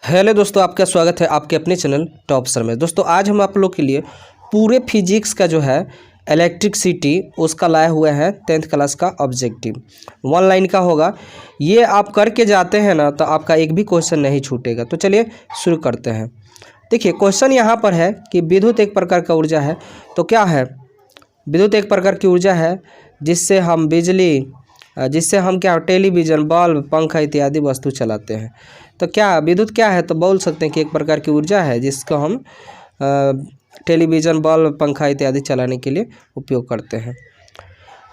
Hello दोस्तों, आपका स्वागत है आपके अपने चैनल टॉप सर में। दोस्तों आज हम आप लोग के लिए पूरे फिजिक्स का जो है इलेक्ट्रिसिटी उसका लाए हुए हैं 10th क्लास का ऑब्जेक्टिव। 1 लाइन का होगा। ये आप करके जाते हैं ना तो आपका एक भी क्वेश्चन नहीं छूटेगा। तो चलिए शुरू करते हैं। देखिए क्वेश्चन यहाँ पर है कि विद्युत एक प्रकार का ऊर्जा है। तो क्या है? विद्युत एक प्रकार की ऊर्जा है जिससे हम क्या टेलीविज़न, बल्ब, पंखा इत्यादि वस्तु चलाते हैं। तो क्या विद्युत क्या है? तो बोल सकते हैं कि एक प्रकार की ऊर्जा है जिसको हम टेलीविज़न, बल्ब, पंखा इत्यादि चलाने के लिए उपयोग करते हैं।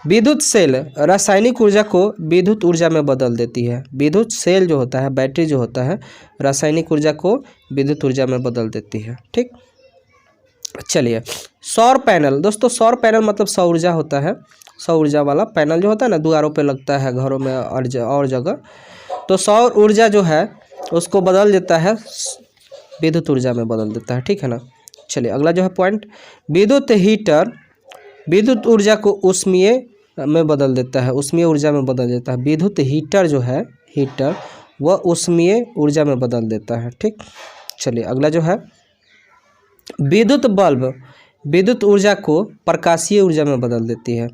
विद्युत सेल रासायनिक ऊर्जा को विद्युत ऊर्जा में बदल देती है। विद्युत सेल जो होता है, बैटरी जो होता है, रासायनिक ऊर्जा को विद्युत ऊर्जा में बदल देती है। ठीक, चलिए सौर पैनल। दोस्तों सौर पैनल मतलब सौर ऊर्जा होता है। सौर ऊर्जा वाला पैनल जो होता है ना, द्वारों पे लगता है, घरों में और जगह। तो सौर ऊर्जा जो है उसको बदल देता है, विद्युत ऊर्जा में बदल देता है। ठीक है ना। चलिए अगला जो है पॉइंट, विद्युत हीटर विद्युत ऊर्जा को ऊष्मीय में बदल देता है, ऊष्मीय ऊर्जा में बदल देता है। विद्युत हीटर जो है, हीटर वह ऊष्मीय ऊर्जा में बदल देता है। ठीक, चलिए अगला जो है विद्युत बल्ब विद्युत ऊर्जा को प्रकाशीय ऊर्जा में बदल देती है।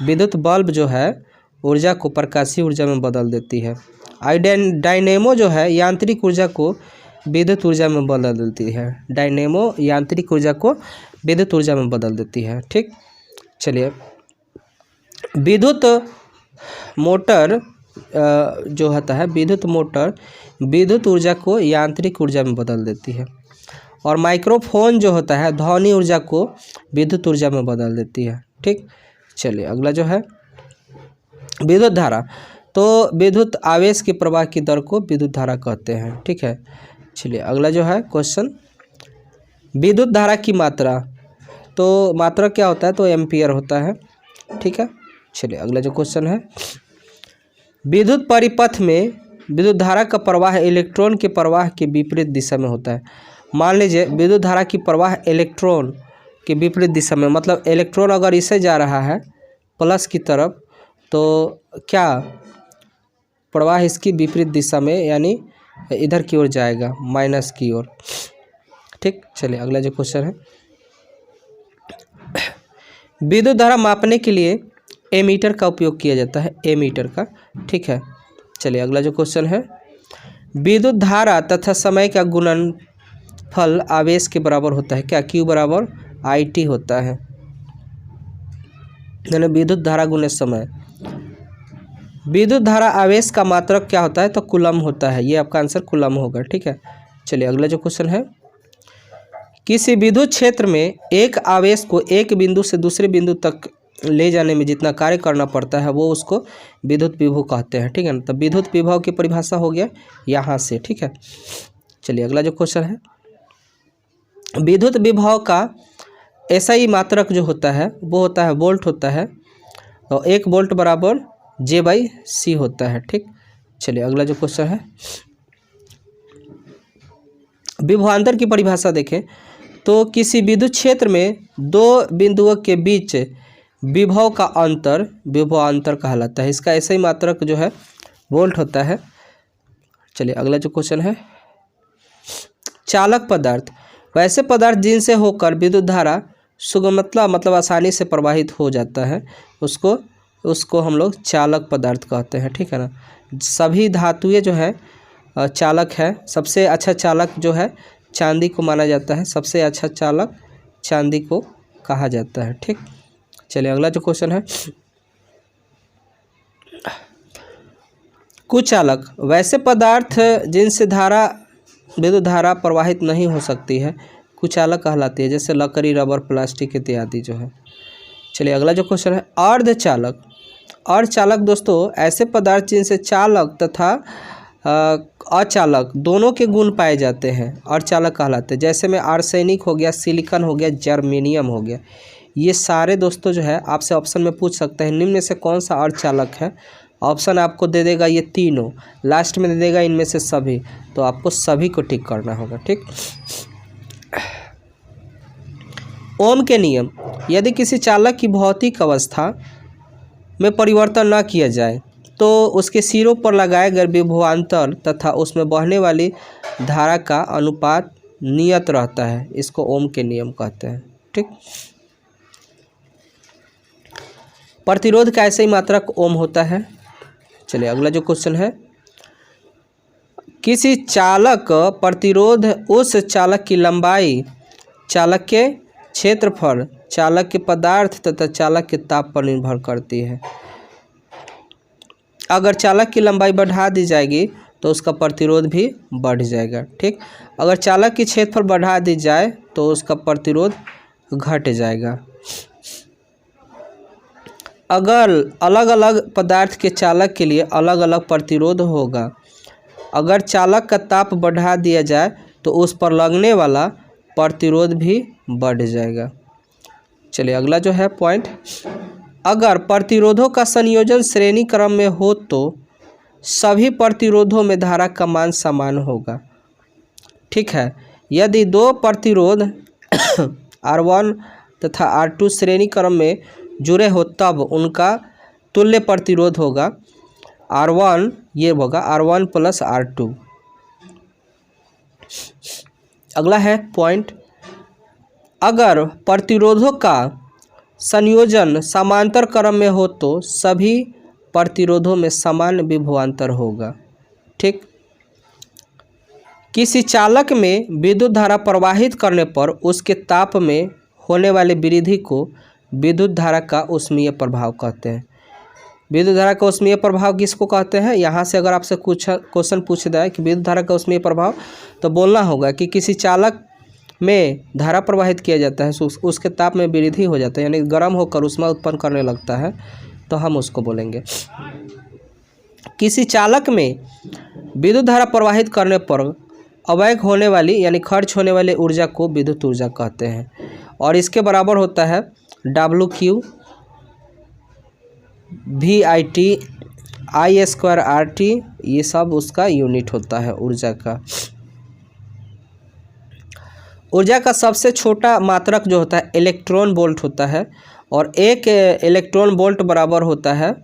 विद्युत बल्ब जो है ऊर्जा को प्रकाशीय ऊर्जा में बदल देती है। डायनेमो जो है यांत्रिक ऊर्जा को विद्युत ऊर्जा में बदल देती है। डायनेमो यांत्रिक ऊर्जा को विद्युत ऊर्जा में बदल देती है। ठीक, चलिए विद्युत मोटर जो होता है, विद्युत मोटर विद्युत ऊर्जा को यांत्रिक ऊर्जा में बदल देती है। और माइक्रोफोन जो होता है ध्वनि ऊर्जा को विद्युत ऊर्जा में बदल देती है। ठीक, चलिए अगला जो है विद्युत धारा। तो विद्युत आवेश के प्रवाह की दर को विद्युत धारा कहते हैं। ठीक है, चलिए अगला जो है क्वेश्चन, विद्युत धारा की मात्रा। तो मात्रा क्या होता है? तो एम्पियर होता है। ठीक है, चलिए अगला जो क्वेश्चन है, विद्युत परिपथ में विद्युत धारा का प्रवाह इलेक्ट्रॉन के प्रवाह के विपरीत दिशा में होता है। मान लीजिए विद्युत धारा की प्रवाह इलेक्ट्रॉन के विपरीत दिशा में, मतलब इलेक्ट्रॉन अगर इसे जा रहा है प्लस की तरफ, तो क्या प्रवाह इसकी विपरीत दिशा में यानी इधर की ओर जाएगा, माइनस की ओर। ठीक, चलिए अगला जो क्वेश्चन है, विद्युत धारा मापने के लिए एमीटर का उपयोग किया जाता है, एमीटर का। ठीक है, चलिए अगला जो क्वेश्चन है, विद्युत धारा तथा समय का गुणनफल आवेश के बराबर होता है। क्या? Q बराबर IT होता है, यानी विद्युत धारा गुणे समय। विद्युत धारा आवेश का मात्रक क्या होता है? तो कूलम होता है। ये आपका आंसर कूलम होगा। ठीक है, चलिए अगला जो क्वेश्चन है, किसी विद्युत क्षेत्र में एक आवेश को एक बिंदु से दूसरे बिंदु तक ले जाने में जितना कार्य करना पड़ता है वो उसको विद्युत विभव कहते हैं। ठीक है ना। तो विद्युत विभव की परिभाषा हो गया यहाँ से। ठीक है, चलिए अगला जो क्वेश्चन है, विद्युत विभव का SI मात्रक जो होता है वो होता है वोल्ट होता है। तो 1 वोल्ट बराबर J/C होता है। ठीक, चलिए अगला जो क्वेश्चन है, विभवांतर की परिभाषा देखें तो किसी विद्युत क्षेत्र में दो बिंदुओं के बीच विभव का अंतर विभवांतर कहलाता है। इसका SI मात्रक जो है वोल्ट होता है। चलिए अगला जो क्वेश्चन है, चालक पदार्थ वैसे पदार्थ जिनसे होकर विद्युत धारा सुगमता मतलब आसानी से प्रवाहित हो जाता है उसको हम लोग चालक पदार्थ कहते हैं। ठीक है ना। सभी धातुएं जो है चालक है। सबसे अच्छा चालक जो है चांदी को माना जाता है। सबसे अच्छा चालक चांदी को कहा जाता है। ठीक, चलिए अगला जो क्वेश्चन है, कुचालक वैसे पदार्थ जिनसे विद्युत धारा प्रवाहित नहीं हो सकती है कुचालक कहलाती है, जैसे लकड़ी, रबर, प्लास्टिक इत्यादि जो है। चलिए अगला जो क्वेश्चन है, अर्धचालक। अर्धचालक दोस्तों ऐसे पदार्थ जिनसे चालक तथा अचालक दोनों के गुण पाए जाते हैं अर्धचालक कहलाते हैं। जैसे में आर्सेनिक हो गया, सिलिकॉन हो गया, जर्मेनियम हो गया। ये सारे दोस्तों जो है आपसे ऑप्शन में पूछ सकते हैं निम्न में से कौन सा अर्धचालक है। ऑप्शन आपको दे देगा ये तीनों, लास्ट में दे देगा इनमें से सभी। तो आपको सभी को टिक करना होगा। ठीक, ओम के नियम, यदि किसी चालक की भौतिक अवस्था में परिवर्तन न किया जाए तो उसके सिरों पर लगाए गए विभवांतर तथा उसमें बहने वाली धारा का अनुपात नियत रहता है। इसको ओम के नियम कहते हैं। ठीक, प्रतिरोध का ऐसे ही मात्रक ओम होता है। चलिए अगला जो क्वेश्चन है, किसी चालक प्रतिरोध उस चालक की लंबाई, चालक के क्षेत्रफल, चालक के पदार्थ तथा चालक के ताप पर निर्भर करती है। अगर चालक की लंबाई बढ़ा दी जाएगी तो उसका प्रतिरोध भी बढ़ जाएगा। ठीक, अगर चालक की क्षेत्रफल बढ़ा दी जाए तो उसका प्रतिरोध घट जाएगा। अगर अलग अलग पदार्थ के चालक के लिए अलग अलग प्रतिरोध होगा। अगर चालक का ताप बढ़ा दिया जाए तो उस पर लगने वाला प्रतिरोध भी बढ़ जाएगा। चलिए अगला जो है पॉइंट, अगर प्रतिरोधों का संयोजन श्रेणी क्रम में हो तो सभी प्रतिरोधों में धारा का मान समान होगा। ठीक है, यदि दो प्रतिरोध R1 तथा R2 श्रेणी क्रम में जुड़े हो तब उनका तुल्य प्रतिरोध होगा R1, ये होगा R1 प्लस R2। अगला है पॉइंट, अगर प्रतिरोधों का संयोजन समांतर क्रम में हो तो सभी प्रतिरोधों में समान विभवांतर होगा। ठीक, किसी चालक में विद्युत धारा प्रवाहित करने पर उसके ताप में होने वाली वृद्धि को विद्युत धारा का ऊष्मीय प्रभाव कहते हैं। विद्युत धारा का ऊष्मीय प्रभाव किसको कहते हैं? यहाँ से अगर आपसे कुछ क्वेश्चन पूछ जाए कि विद्युत धारा का ऊष्मीय प्रभाव, तो बोलना होगा कि किसी चालक में धारा प्रवाहित किया जाता है, उसके ताप में वृद्धि हो जाता है, यानी गर्म होकर ऊष्मा उत्पन्न करने लगता है, तो हम उसको बोलेंगे। किसी चालक में विद्युत धारा प्रवाहित करने पर अवैध होने वाली यानी खर्च होने वाली ऊर्जा को विद्युत ऊर्जा कहते हैं, और इसके बराबर होता है WQ VIT I² RT, ये सब उसका यूनिट होता है ऊर्जा का। ऊर्जा का सबसे छोटा मात्रक जो होता है इलेक्ट्रॉन वोल्ट होता है, और एक इलेक्ट्रॉन वोल्ट बराबर होता है,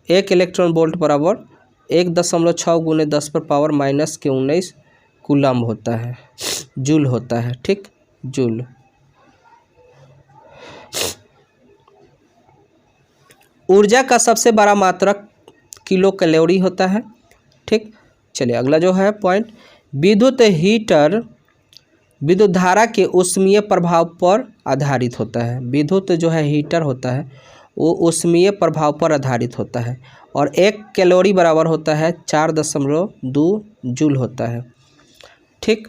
एक इलेक्ट्रॉन वोल्ट बराबर 1.6 गुने 10⁻⁻⁻19 कूलम होता है, जूल होता है। ठीक, जूल। ऊर्जा का सबसे बड़ा मात्रक किलो कैलोरी होता है। ठीक, चलिए अगला जो है पॉइंट, विद्युत हीटर विद्युत धारा के ऊष्मीय प्रभाव पर आधारित होता है। विद्युत जो है हीटर होता है वो ऊष्मीय प्रभाव पर आधारित होता है, और 1 कैलोरी बराबर होता है 4.2 जूल होता है। ठीक,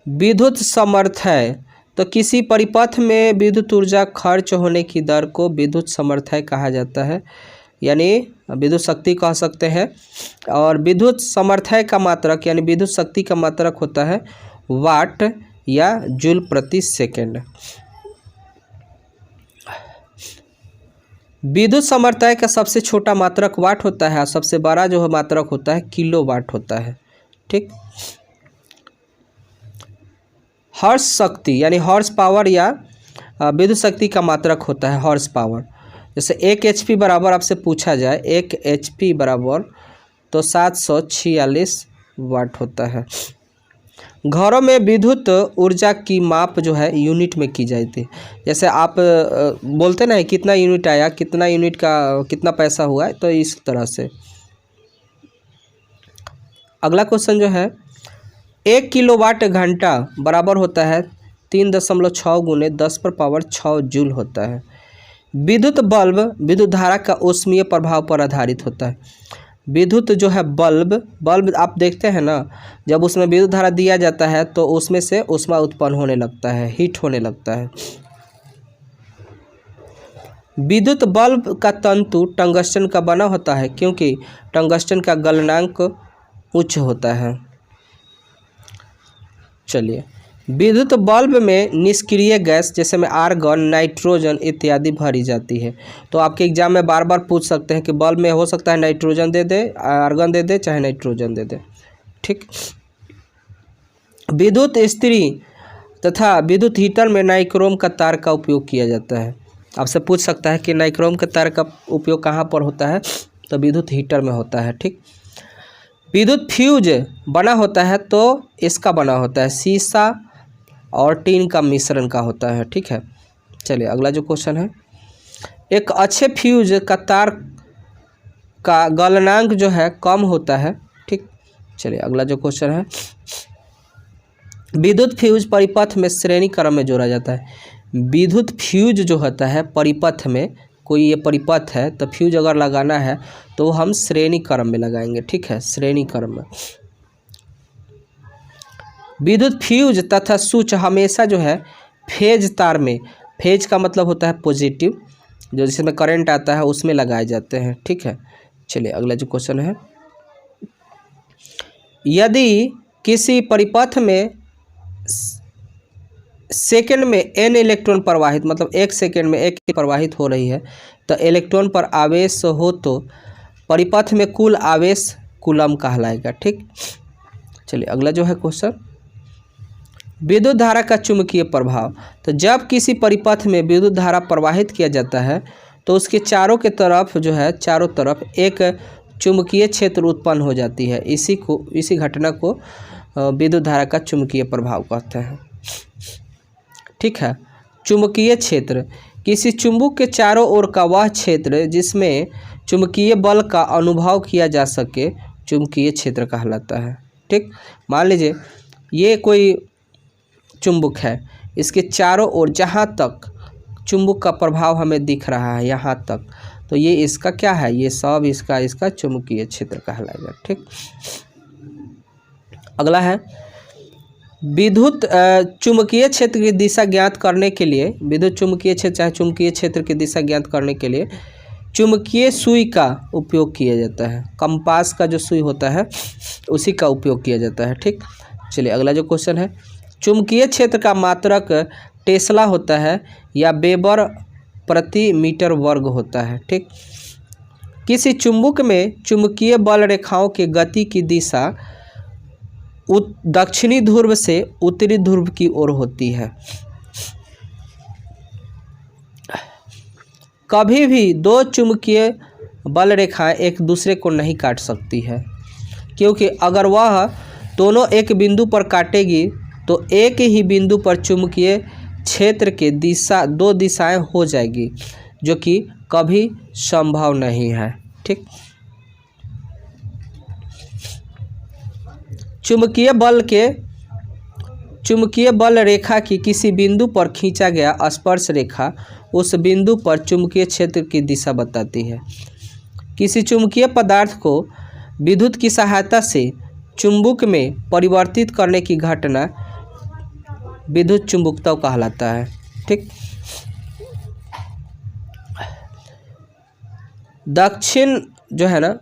विद्युत सामर्थ्य, तो किसी परिपथ में विद्युत ऊर्जा खर्च होने की दर को विद्युत सामर्थ्य कहा जाता है, यानी विद्युत शक्ति कह सकते हैं। और विद्युत सामर्थ्य का मात्रक यानी विद्युत शक्ति का मात्रक होता है वाट या जूल प्रति सेकंड। विद्युत सामर्थ्य का सबसे छोटा मात्रक वाट होता है, और सबसे बड़ा जो मात्रक होता है किलो वाट होता है। ठीक, हॉर्स शक्ति यानी हॉर्स पावर या विद्युत शक्ति का मात्रक होता है हॉर्स पावर। जैसे 1 HP बराबर आपसे पूछा जाए, 1 HP बराबर तो 746 वाट होता है। घरों में विद्युत ऊर्जा की माप जो है यूनिट में की जाती है। जैसे आप बोलते ना कितना यूनिट आया, कितना यूनिट का कितना पैसा हुआ है, तो इस तरह से। अगला क्वेश्चन जो है, 1 किलोवाट घंटा बराबर होता है 3.6 गुने 10⁻6 जूल होता है। विद्युत बल्ब विद्युत धारा का ऊष्मीय प्रभाव पर आधारित होता है। विद्युत जो है बल्ब आप देखते हैं ना, जब उसमें विद्युत धारा दिया जाता है तो उसमें से ऊष्मा उत्पन्न होने लगता है, हीट होने लगता है। विद्युत बल्ब का तंतु टंगस्टन का बना होता है, क्योंकि टंगस्टन का गलनांक उच्च होता है। चलिए, विद्युत बल्ब में निष्क्रिय गैस जैसे में आर्गन, नाइट्रोजन इत्यादि भरी जाती है। तो आपके एग्जाम में बार बार पूछ सकते हैं कि बल्ब में हो सकता है नाइट्रोजन दे दे, आर्गन दे दे, चाहे नाइट्रोजन दे दे। ठीक, विद्युत इस्त्री तथा विद्युत हीटर में नाइक्रोम का तार का उपयोग किया जाता है। आपसे पूछ सकता है कि नाइक्रोम के तार का उपयोग कहाँ पर होता है, तो विद्युत हीटर में होता है। ठीक, विद्युत फ्यूज बना होता है तो इसका बना होता है शीशा और टीन का मिश्रण का होता है। ठीक है, चलिए अगला जो क्वेश्चन है, एक अच्छे फ्यूज का तार का गलनांक जो है कम होता है। ठीक, चलिए अगला जो क्वेश्चन है, विद्युत फ्यूज परिपथ में श्रेणी क्रम में जोड़ा जाता है। विद्युत फ्यूज जो होता है परिपथ में, कोई ये परिपथ है तो फ्यूज अगर लगाना है तो हम श्रेणी क्रम में लगाएंगे। ठीक है, श्रेणी क्रम में। विद्युत फ्यूज तथा स्विच हमेशा जो है फेज तार में, फेज का मतलब होता है पॉजिटिव, जो जिसमें करंट आता है उसमें लगाए जाते हैं। ठीक है, चलिए अगला जो क्वेश्चन है, यदि किसी परिपथ में सेकंड में n इलेक्ट्रॉन प्रवाहित, मतलब एक सेकंड में एक प्रवाहित हो रही है, तो इलेक्ट्रॉन पर आवेश हो तो परिपथ में कुल आवेश कूलम कहलाएगा। ठीक, चलिए अगला जो है क्वेश्चन, विद्युत धारा का चुंबकीय प्रभाव। तो जब किसी परिपथ में विद्युत धारा प्रवाहित किया जाता है तो उसके चारों के तरफ जो है, चारों तरफ एक चुंबकीय क्षेत्र उत्पन्न हो जाती है। इसी घटना को विद्युत धारा का चुंबकीय प्रभाव कहते हैं। ठीक है, चुंबकीय क्षेत्र किसी चुंबक के चारों ओर का वह क्षेत्र जिसमें चुंबकीय बल का अनुभव किया जा सके चुंबकीय क्षेत्र कहलाता है। ठीक, मान लीजिए ये कोई चुंबक है, इसके चारों ओर जहाँ तक चुंबक का प्रभाव हमें दिख रहा है यहाँ तक, तो ये इसका क्या है, ये सब इसका चुंबकीय क्षेत्र कहलाएगा। ठीक, अगला है, विद्युत चुंबकीय क्षेत्र की दिशा ज्ञात करने के लिए, विद्युत चुंबकीय क्षेत्र चाहे चुंबकीय क्षेत्र की दिशा ज्ञात करने के लिए चुंबकीय सुई का उपयोग किया जाता है। कंपास का जो सुई होता है उसी का उपयोग किया जाता है। ठीक, चलिए अगला जो क्वेश्चन है, चुंबकीय क्षेत्र का मात्रक टेस्ला होता है या वेबर प्रति मीटर वर्ग होता है। ठीक, किसी चुंबक में चुंबकीय बल रेखाओं की गति की दिशा दक्षिणी ध्रुव से उत्तरी ध्रुव की ओर होती है। कभी भी दो चुंबकीय बल रेखाएं एक दूसरे को नहीं काट सकती है, क्योंकि अगर वह दोनों एक बिंदु पर काटेगी तो एक ही बिंदु पर चुंबकीय क्षेत्र के दो दिशाएं हो जाएगी, जो कि कभी संभव नहीं है। ठीक, चुंबकीय बल रेखा की किसी बिंदु पर खींचा गया स्पर्श रेखा उस बिंदु पर चुंबकीय क्षेत्र की दिशा बताती है। किसी चुंबकीय पदार्थ को विद्युत की सहायता से चुंबक में परिवर्तित करने की घटना विद्युत चुंबकत्व कहलाता है। ठीक, दक्षिण जो है ना,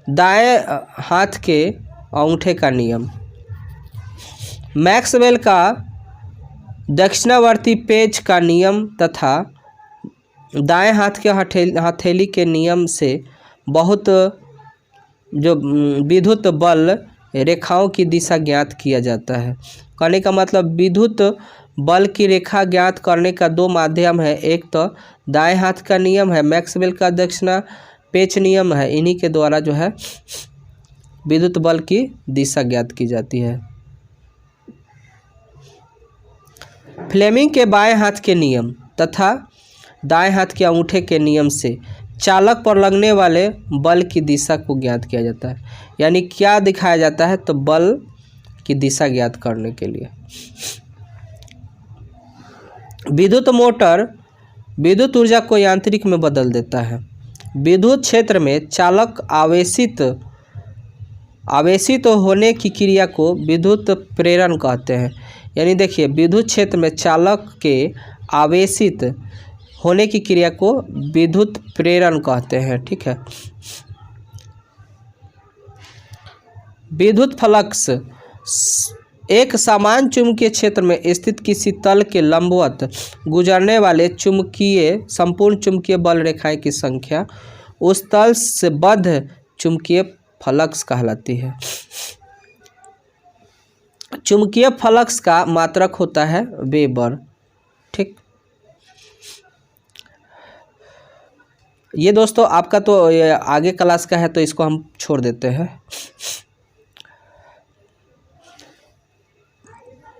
दाएं हाथ के अंगूठे का नियम, मैक्सवेल का दक्षिणावर्ती पेच का नियम तथा दाएं हाथ के हथेली के नियम से बहुत जो विद्युत बल रेखाओं की दिशा ज्ञात किया जाता है। कहने का मतलब विद्युत बल की रेखा ज्ञात करने का दो माध्यम है, एक तो दाएं हाथ का नियम है, मैक्सवेल का दक्षिणा पेच नियम है, इन्हीं के द्वारा जो है विद्युत बल की दिशा ज्ञात की जाती है। फ्लेमिंग के बाएं हाथ के नियम तथा दाएं हाथ के अंगूठे के नियम से चालक पर लगने वाले बल की दिशा को ज्ञात किया जाता है। यानी क्या दिखाया जाता है, तो बल की दिशा ज्ञात करने के लिए। विद्युत मोटर विद्युत ऊर्जा को यांत्रिक में बदल देता है। विद्युत क्षेत्र में चालक आवेशित होने की क्रिया को विद्युत प्रेरण कहते हैं। यानी देखिए, विद्युत क्षेत्र में चालक के आवेशित होने की क्रिया को विद्युत प्रेरण कहते हैं। ठीक है, विद्युत फ्लक्स एक समान चुंबकीय क्षेत्र में स्थित किसी तल के लंबवत गुजरने वाले संपूर्ण चुंबकीय बल रेखाएं की संख्या उस तल से बद्ध चुंबकीय फ्लक्स कहलाती है। चुंबकीय फ्लक्स का मात्रक होता है वेबर। ठीक, ये दोस्तों आपका तो ये आगे क्लास का है, तो इसको हम छोड़ देते हैं।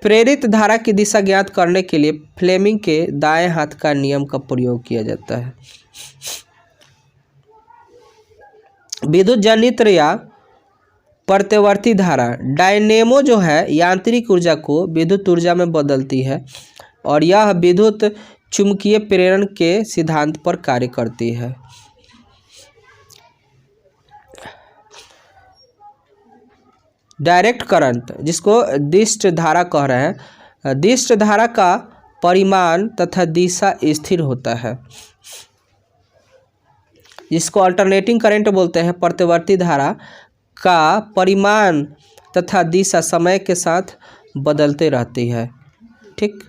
प्रेरित धारा की दिशा ज्ञात करने के लिए फ्लेमिंग के दाएं हाथ का नियम का प्रयोग किया जाता है। विद्युत जनित्र या प्रत्यावर्ती धारा डायनेमो जो है यांत्रिक ऊर्जा को विद्युत ऊर्जा में बदलती है और यह विद्युत चुंबकीय प्रेरण के सिद्धांत पर कार्य करती है। डायरेक्ट करंट, जिसको दिष्ट धारा कह रहे हैं, दिष्ट धारा का परिमाण तथा दिशा स्थिर होता है, जिसको अल्टरनेटिंग करंट बोलते हैं। प्रत्यावर्ती धारा का परिमाण तथा दिशा समय के साथ बदलते रहती है। ठीक।